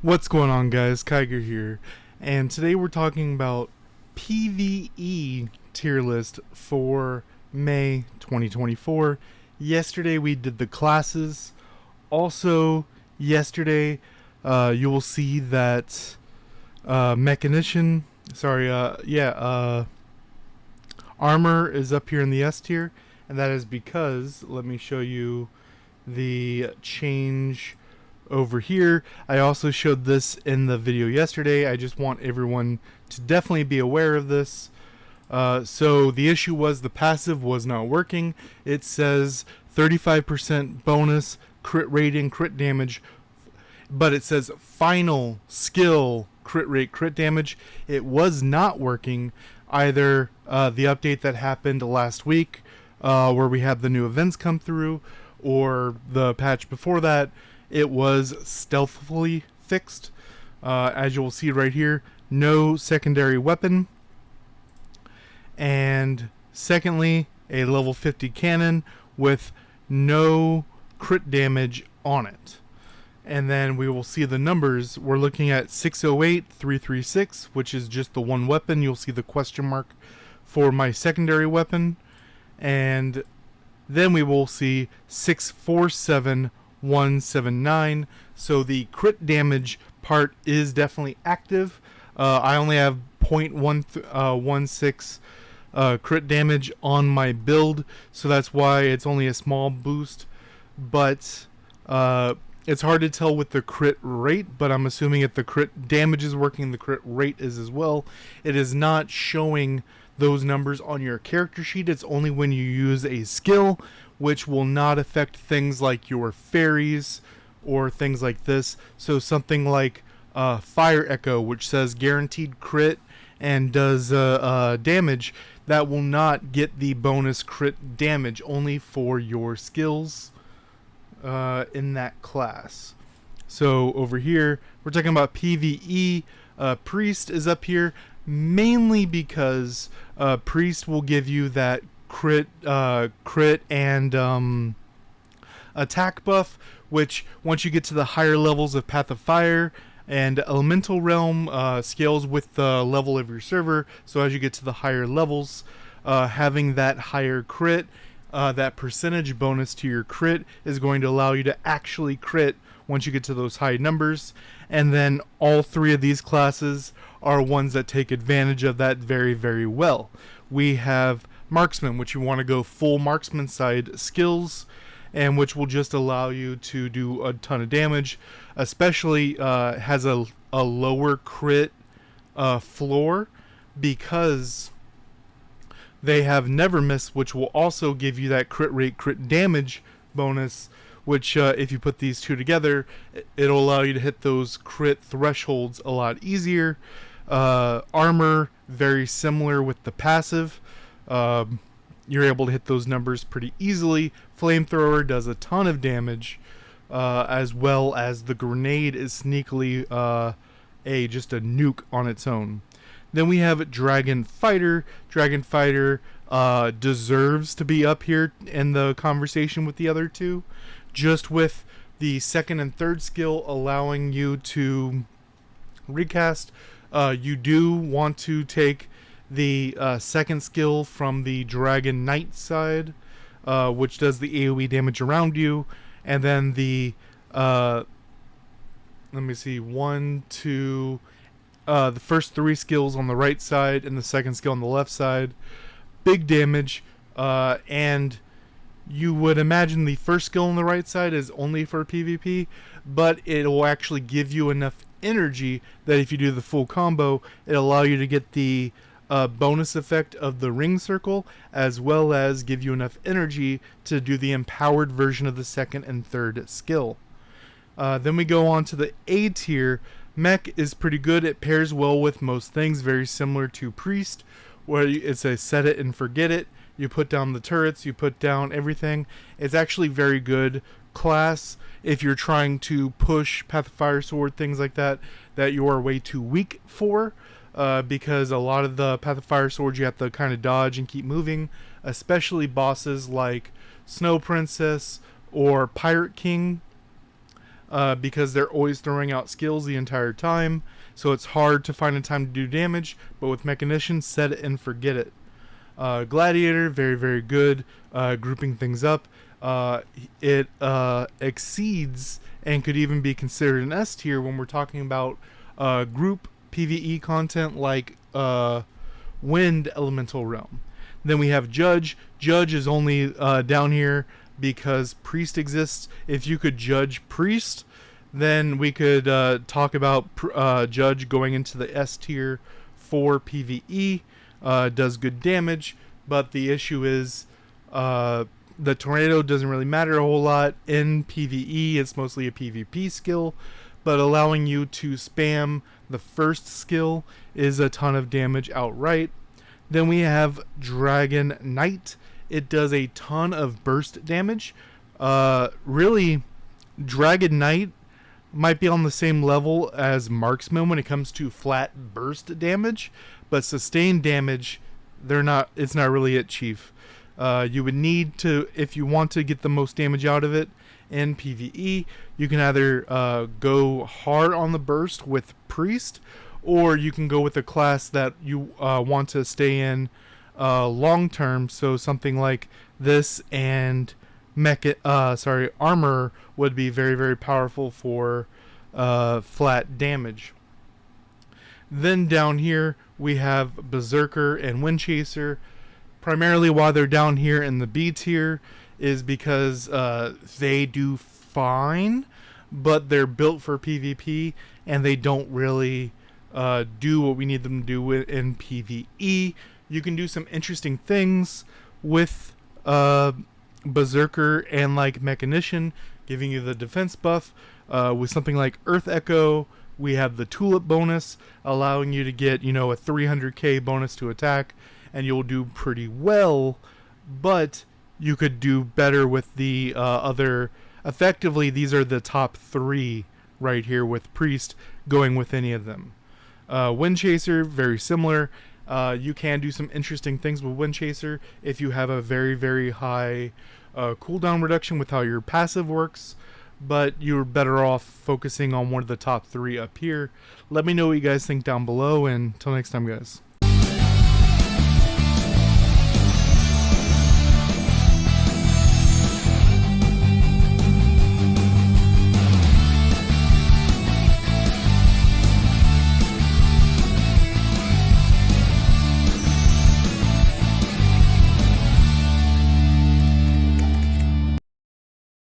What's going on, guys? Kiger here, and today we're talking about PVE tier list for May 2024. Yesterday we did the classes. Also, yesterday you will see that mechanician, armor is up here in the S tier, and that is because, let me show you the change over here. I also showed this in the video yesterday. I just want everyone to definitely be aware of this. So the issue was the passive was not working. It says 35% bonus, crit rating, crit damage, but it says final skill, crit rate, crit damage. It was not working. Either the update that happened last week, where we had the new events come through, or the patch before that, it was stealthily fixed. As you will see right here, no secondary weapon. And secondly, a level 50 cannon with no crit damage on it. And then we will see the numbers. We're looking at 608, 336, which is just the one weapon. You'll see the question mark for my secondary weapon. And then we will see 647, 179. So the crit damage part is definitely active. I only have 0.16 crit damage on my build, so that's why it's only a small boost. But it's hard to tell with the crit rate, but I'm assuming if the crit damage is working, the crit rate is as well. It is not showing those numbers on your character sheet. It's only when you use a skill, which will not affect things like your fairies or things like this. So something like Fire Echo, which says guaranteed crit and does damage, that will not get the bonus crit damage, only for your skills in that class. So over here, we're talking about PvE. Priest is up here mainly because Priest will give you that crit and attack buff, which once you get to the higher levels of Path of Fire and Elemental Realm, scales with the level of your server. So as you get to the higher levels, having that higher crit, that percentage bonus to your crit, is going to allow you to actually crit once you get to those high numbers. And then all three of these classes are ones that take advantage of that very, very well. We have Marksman, which you want to go full marksman side skills, and which will just allow you to do a ton of damage. Especially has a lower crit floor, because they have Never Miss, which will also give you that crit rate, crit damage bonus, which if you put these two together, it'll allow you to hit those crit thresholds a lot easier. Armor, very similar with the passive. You're able to hit those numbers pretty easily. Flamethrower does a ton of damage, as well as the grenade is sneakily just a nuke on its own. Then we have Dragon Fighter. Dragon Fighter deserves to be up here in the conversation with the other two, just with the second and third skill allowing you to recast. You do want to take the second skill from the Dragon Knight side, which does the AoE damage around you, and then the the first three skills on the right side and the second skill on the left side, big damage. And you would imagine the first skill on the right side is only for PvP, but it will actually give you enough energy that if you do the full combo, it'll allow you to get the bonus effect of the ring circle, as well as give you enough energy to do the empowered version of the second and third skill. Then we go on to the A tier. Mech is pretty good. It pairs well with most things, very similar to Priest, where it's a set it and forget it. You put down the turrets, you put down everything. It's actually very good class if you're trying to push Path of Fire Sword, things like that you are way too weak for. Because a lot of the Path of Fire Swords you have to kind of dodge and keep moving, especially bosses like Snow Princess or Pirate King. because they're always throwing out skills the entire time, so it's hard to find a time to do damage. But with Mechanician, set it and forget it. Gladiator, very, very good, grouping things up. It exceeds and could even be considered an S tier when we're talking about group PvE content like Wind Elemental Realm. Then we have Judge. Judge is only down here because Priest exists. If you could judge Priest, then we could talk about Judge going into the S tier for PvE. Does good damage, but the issue is the Tornado doesn't really matter a whole lot in PvE. It's mostly a PvP skill, but allowing you to spam the first skill is a ton of damage outright. Then we have Dragon Knight. It does a ton of burst damage. Really, Dragon Knight might be on the same level as Marksman when it comes to flat burst damage, but sustained damage, it's not really it, Chief. You would need to, if you want to get the most damage out of it in PvE, you can either go hard on the burst with Priest, or you can go with a class that you want to stay in long term. So something like this and Armor would be very, very powerful for flat damage. Then down here we have Berserker and Windchaser. Primarily why they're down here in the B tier is because they do fine, but they're built for PvP and they don't really do what we need them to do in PvE. You can do some interesting things with Berserker and like Mechanician, giving you the defense buff. With something like Earth Echo, we have the Tulip bonus, allowing you to get, a 300k bonus to attack, and you'll do pretty well, but you could do better with the other. Effectively, these are the top 3 right here with Priest going with any of them. Windchaser, very similar. You can do some interesting things with Windchaser if you have a very, very high cooldown reduction with how your passive works, but you're better off focusing on one of the top 3 up here. Let me know what you guys think down below, and until next time, guys.